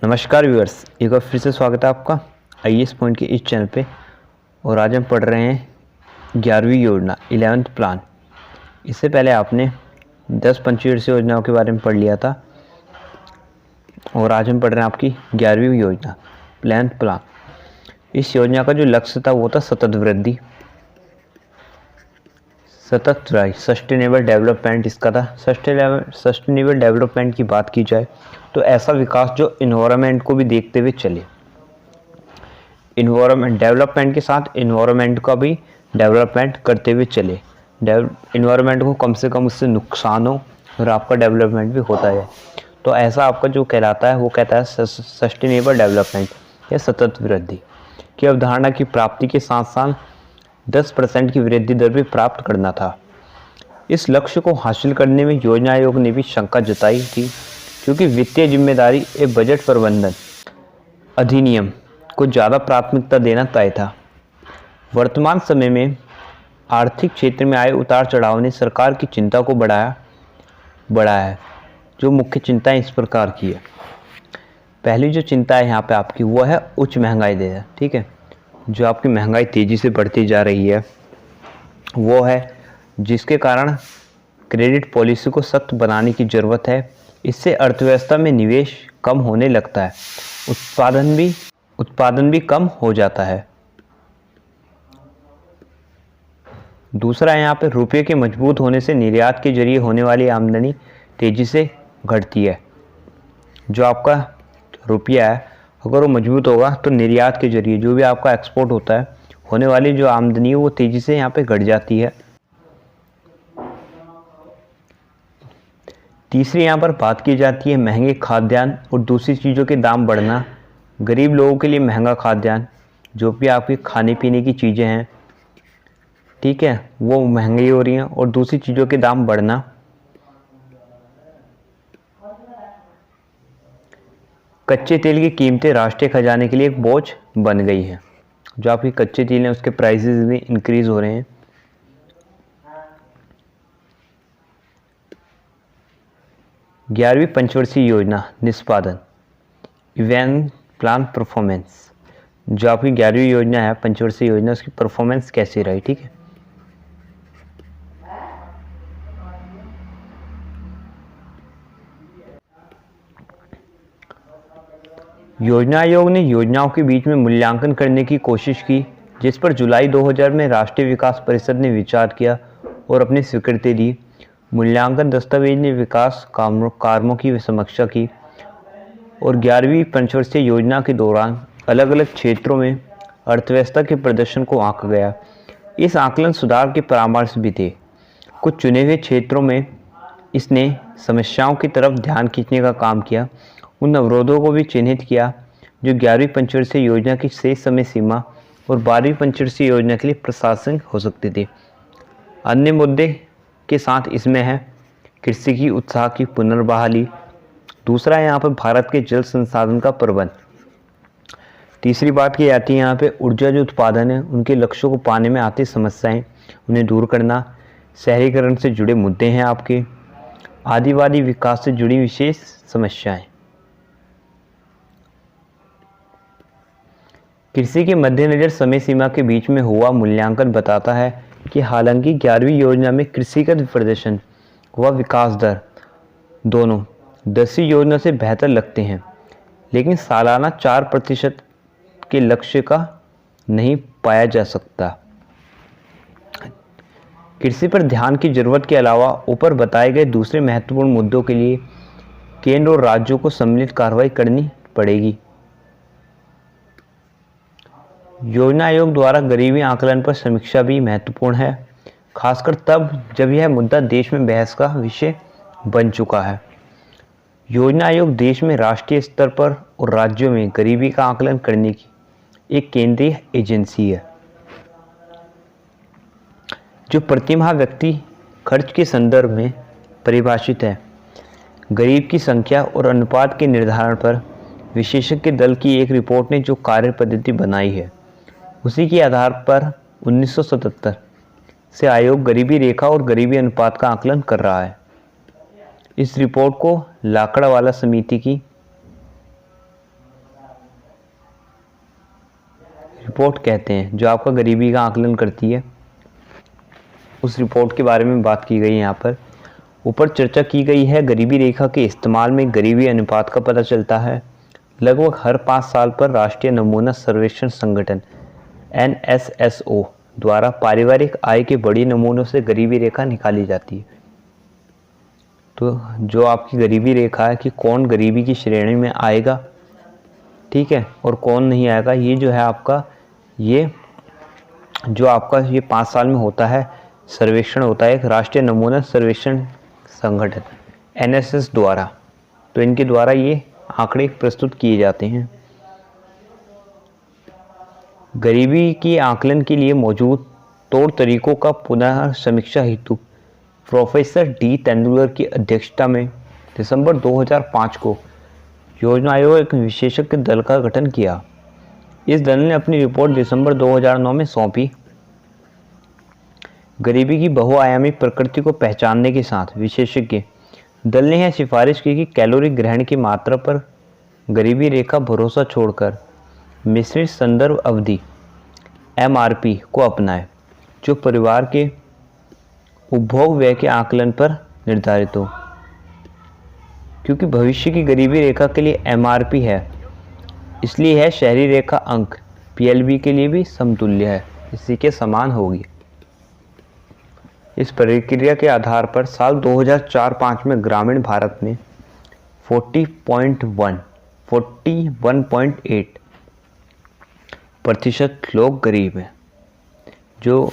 नमस्कार व्यूअर्स, एक बार फिर से स्वागत है आपका आईएएस पॉइंट के इस चैनल पे। और आज हम पढ़ रहे हैं 11वीं योजना 11th प्लान। इससे पहले आपने 10 पंचवर्षीय योजनाओं के बारे में पढ़ लिया था और आज हम पढ़ रहे हैं आपकी 11वीं योजना 11th प्लान। इस योजना का जो लक्ष्य था वो था सतत वृद्धि, सस्टेनेबल डेवलपमेंट इसका था। सस्टेनेबल डेवलपमेंट की बात की जाए तो ऐसा विकास जो इन्वायरमेंट को भी देखते हुए चले, इन्वायरमेंट डेवलपमेंट के साथ इन्वायरमेंट का भी डेवलपमेंट करते हुए चले। इन्वायरमेंट को कम से कम उससे नुकसान हो और आपका डेवलपमेंट भी होता है, तो ऐसा आपका जो कहलाता है वो कहता है सस्टेनेबल डेवलपमेंट या सतत वृद्धि की अवधारणा की प्राप्ति के साथ साथ 10% की वृद्धि दर भी प्राप्त करना था। इस लक्ष्य को हासिल करने में योजना आयोग ने भी शंका जताई थी, क्योंकि वित्तीय जिम्मेदारी एक बजट प्रबंधन अधिनियम को ज़्यादा प्राथमिकता देना तय था। वर्तमान समय में आर्थिक क्षेत्र में आए उतार चढ़ाव ने सरकार की चिंता को बढ़ाया है। जो मुख्य चिंताएं इस प्रकार की है। पहली जो चिंता है यहाँ पे आपकी वो है उच्च महंगाई दर, ठीक है। जो आपकी महंगाई तेज़ी से बढ़ती जा रही है वो है, जिसके कारण क्रेडिट पॉलिसी को सख्त बनाने की ज़रूरत है। इससे अर्थव्यवस्था में निवेश कम होने लगता है, उत्पादन भी कम हो जाता है। दूसरा यहाँ पे रुपये के मजबूत होने से निर्यात के जरिए होने वाली आमदनी तेज़ी से घटती है। जो आपका रुपया है अगर वो मजबूत होगा तो निर्यात के जरिए जो भी आपका एक्सपोर्ट होता है होने वाली जो आमदनी है वो तेज़ी से यहाँ पे घट जाती है। तीसरी यहाँ पर बात की जाती है महंगे खाद्यान्न और दूसरी चीज़ों के दाम बढ़ना। गरीब लोगों के लिए महंगा खाद्यान्न, जो भी आपकी खाने पीने की चीज़ें हैं, ठीक है, वो महंगी हो रही हैं और दूसरी चीज़ों के दाम बढ़ना। कच्चे तेल की कीमतें राष्ट्रीय खजाने के लिए एक बोझ बन गई हैं। जो आपके कच्चे तेल हैं उसके प्राइसेस भी इंक्रीज हो रहे हैं। ग्यारहवीं पंचवर्षीय योजना निष्पादन इवेंट प्लान परफॉर्मेंस। जो आपकी 11वीं योजना है पंचवर्षीय योजना, उसकी परफॉर्मेंस कैसी रही, ठीक है। योजना आयोग ने योजनाओं के बीच में मूल्यांकन करने की कोशिश की, जिस पर जुलाई 2000 में राष्ट्रीय विकास परिषद ने विचार किया और अपनी स्वीकृति दी। मूल्यांकन दस्तावेज ने विकास कामों की समीक्षा की और 11वीं पंचवर्षीय योजना के दौरान अलग अलग क्षेत्रों में अर्थव्यवस्था के प्रदर्शन को आंका गया। इस आकलन सुधार के परामर्श भी थे। कुछ चुने हुए क्षेत्रों में इसने समस्याओं की तरफ ध्यान खींचने का काम किया। उन अवरोधों को भी चिन्हित किया जो 11वीं पंचवर्षीय योजना की शेष समय सीमा और 12वीं पंचवर्षीय योजना के लिए प्रशासनिक हो सकते थे। अन्य मुद्दे के साथ इसमें है कृषि की उत्साह की पुनर्बहाली। दूसरा है यहाँ पर भारत के जल संसाधन का प्रबंध। तीसरी बात की जाती है यहाँ पे ऊर्जा जो उत्पादन है उनके लक्ष्यों को पाने में आती समस्याएं उन्हें दूर करना। शहरीकरण से जुड़े मुद्दे हैं आपके, आदिवासी विकास से जुड़ी विशेष समस्याएं। कृषि के मद्देनजर समय सीमा के बीच में हुआ मूल्यांकन बताता है कि हालांकि 11वीं योजना में कृषिगत प्रदर्शन व विकास दर दोनों 10वीं योजना से बेहतर लगते हैं, लेकिन सालाना 4% के लक्ष्य का नहीं पाया जा सकता। कृषि पर ध्यान की जरूरत के अलावा ऊपर बताए गए दूसरे महत्वपूर्ण मुद्दों के लिए केंद्र और राज्यों को सम्मिलित कार्रवाई करनी पड़ेगी। योजना आयोग द्वारा गरीबी आकलन पर समीक्षा भी महत्वपूर्ण है, खासकर तब जब यह मुद्दा देश में बहस का विषय बन चुका है। योजना आयोग देश में राष्ट्रीय स्तर पर और राज्यों में गरीबी का आकलन करने की एक केंद्रीय एजेंसी है, जो प्रतिमाह व्यक्ति खर्च के संदर्भ में परिभाषित है। गरीब की संख्या और अनुपात के निर्धारण पर विशेषज्ञ दल की एक रिपोर्ट ने जो कार्य पद्धति बनाई है उसी के आधार पर 1977 से आयोग गरीबी रेखा और गरीबी अनुपात का आकलन कर रहा है। इस रिपोर्ट को लाकड़ावाला समिति की रिपोर्ट कहते हैं, जो आपका गरीबी का आकलन करती है, उस रिपोर्ट के बारे में बात की गई है। यहाँ पर ऊपर चर्चा की गई है। गरीबी रेखा के इस्तेमाल में गरीबी अनुपात का पता चलता है। लगभग हर 5 साल पर राष्ट्रीय नमूना सर्वेक्षण संगठन NSSO द्वारा पारिवारिक आय के बड़े नमूनों से गरीबी रेखा निकाली जाती है। तो जो आपकी गरीबी रेखा है कि कौन गरीबी की श्रेणी में आएगा, ठीक है, और कौन नहीं आएगा, ये जो है आपका ये 5 साल में होता है, सर्वेक्षण होता है एक राष्ट्रीय नमूना सर्वेक्षण संगठन NSS द्वारा। तो इनके द्वारा ये आंकड़े प्रस्तुत किए जाते हैं। गरीबी के आकलन के लिए मौजूद तौर तरीकों का पुनः समीक्षा हेतु प्रोफेसर D तेंदुलकर की अध्यक्षता में दिसंबर 2005 को योजना आयोग एक विशेषज्ञ दल का गठन किया। इस दल ने अपनी रिपोर्ट दिसंबर 2009 में सौंपी। गरीबी की बहुआयामी प्रकृति को पहचानने के साथ विशेषज्ञ दल ने यह सिफारिश की कि कैलोरी ग्रहण की मात्रा पर गरीबी रेखा भरोसा छोड़कर मिश्रित संदर्भ अवधि MRP को अपनाएं, जो परिवार के उपभोग व्यय के आकलन पर निर्धारित हो। क्योंकि भविष्य की गरीबी रेखा के लिए MRP है, इसलिए यह शहरी रेखा अंक PLB के लिए भी समतुल्य है, इसी के समान होगी। इस प्रक्रिया के आधार पर साल 2004-05 में ग्रामीण भारत में 41.8% लोग गरीब हैं। जो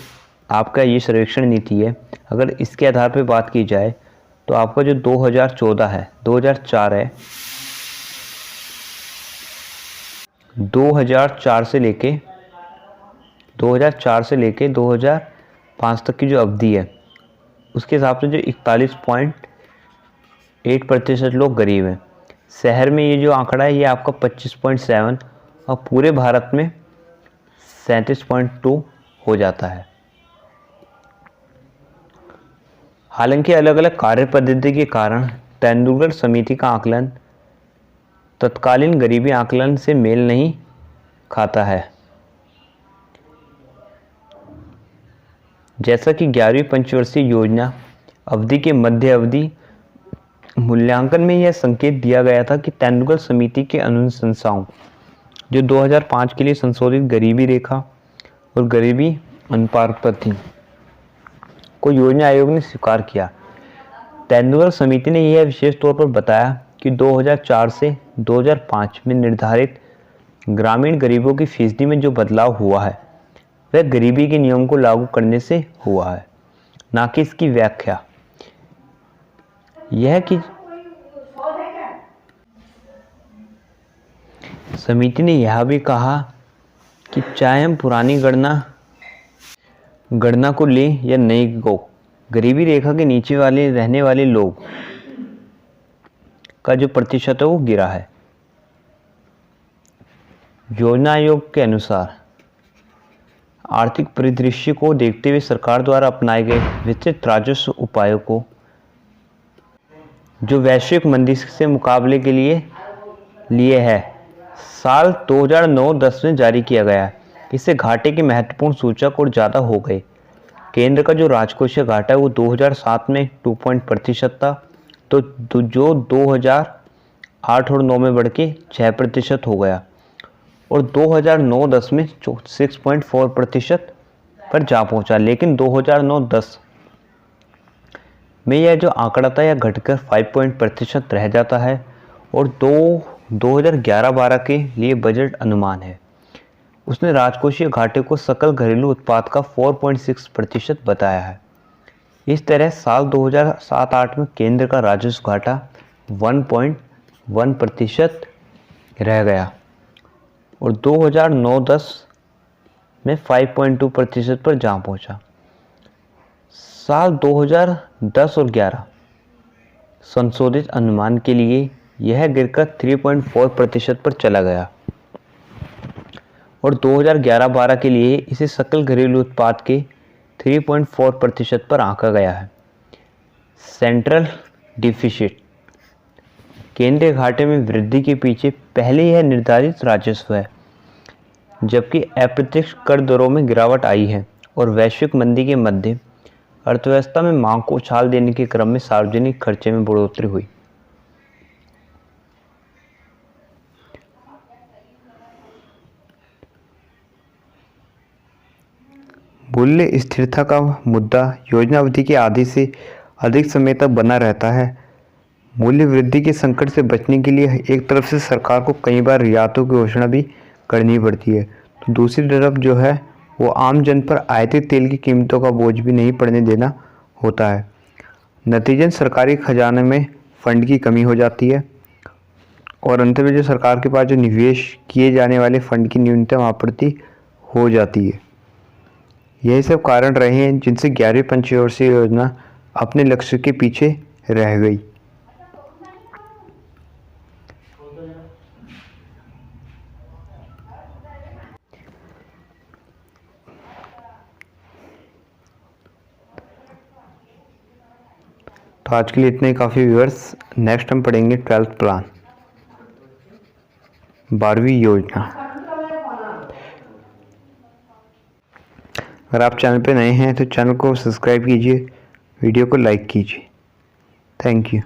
आपका ये सर्वेक्षण नीति है, अगर इसके आधार पर बात की जाए तो आपका जो 2014 है, 2004 है, 2004 से लेके 2005 तक की जो अवधि है, उसके हिसाब से जो 41.8% लोग गरीब हैं। शहर में ये जो आंकड़ा है ये आपका 25.7 और पूरे भारत में 37.2 हो जाता है। हालांकि अलग अलग कार्य पद्धति के कारण तेंदुलकर समिति का आकलन तत्कालीन गरीबी आकलन से मेल नहीं खाता है। जैसा कि 11वीं पंचवर्षीय योजना अवधि के मध्य अवधि मूल्यांकन में यह संकेत दिया गया था कि तेंदुलकर समिति के अनुशंसाओं जो 2005 के लिए संशोधित गरीबी रेखा और गरीबी अनुपात पर थी को योजना आयोग ने स्वीकार किया। तेंदुलकर समिति ने यह विशेष तौर पर बताया कि 2004 से 2005 में निर्धारित ग्रामीण गरीबों की फीसदी में जो बदलाव हुआ है वह गरीबी के नियम को लागू करने से हुआ है, ना कि इसकी व्याख्या। यह कि समिति ने यह भी कहा कि चाहे हम पुरानी गणना को लें या नई को, गरीबी रेखा के नीचे वाले रहने वाले लोग का जो प्रतिशत है वो गिरा है। योजना आयोग के अनुसार आर्थिक परिदृश्य को देखते हुए सरकार द्वारा अपनाए गए विस्तृत राजस्व उपायों को जो वैश्विक मंदी से मुकाबले के लिए है साल 2009-10 में जारी किया गया है। इससे घाटे के महत्वपूर्ण सूचक और ज़्यादा हो गए। केंद्र का जो राजकोषीय घाटा है वो 2007 में 2% था, तो जो 2008 और 9 में बढ़ के 6% हो गया और 2009-10 में 6.4% पर जा पहुंचा। लेकिन 2009-10 में यह जो आंकड़ा था यह घटकर 5% रह जाता है और 2011-12 के लिए बजट अनुमान है। उसने राजकोषीय घाटे को सकल घरेलू उत्पाद का 4.6% बताया है। इस तरह साल 2007-08 में केंद्र का राजस्व घाटा 1.1% रह गया और 2009-10 में 5.2% पर जा पहुंचा। साल 2010 और 11 संशोधित अनुमान के लिए यह गिरकर 3.4% पर चला गया और 2011-12 के लिए इसे सकल घरेलू उत्पाद के 3.4% पर आंका गया है। सेंट्रल डिफिसिट केंद्रीय घाटे में वृद्धि के पीछे पहले यह निर्धारित राजस्व है जबकि अप्रत्यक्ष कर दरों में गिरावट आई है और वैश्विक मंदी के मध्य अर्थव्यवस्था में मांग को उछाल देने के क्रम में सार्वजनिक खर्चे में बढ़ोतरी हुई। मूल्य स्थिरता का मुद्दा योजना अवधि के आधे से अधिक समय तक बना रहता है। मूल्य वृद्धि के संकट से बचने के लिए एक तरफ से सरकार को कई बार रियायतों की घोषणा भी करनी पड़ती है, तो दूसरी तरफ जो है वो आम जन पर आयातित तेल की कीमतों का बोझ भी नहीं पड़ने देना होता है। नतीजन सरकारी खजाने में फंड की कमी हो जाती है और अंत में जो सरकार के पास जो निवेश किए जाने वाले फंड की न्यूनतम आपूर्ति हो जाती है। यही सब कारण रहे हैं जिनसे 11वीं पंचवर्षीय योजना अपने लक्ष्य के पीछे रह गई। तो आज के लिए इतने काफ़ी व्यूअर्स। नेक्स्ट हम पढ़ेंगे 12th प्लान, 12वीं योजना। अगर आप चैनल पे नए हैं तो चैनल को सब्सक्राइब कीजिए, वीडियो को लाइक कीजिए। Thank you.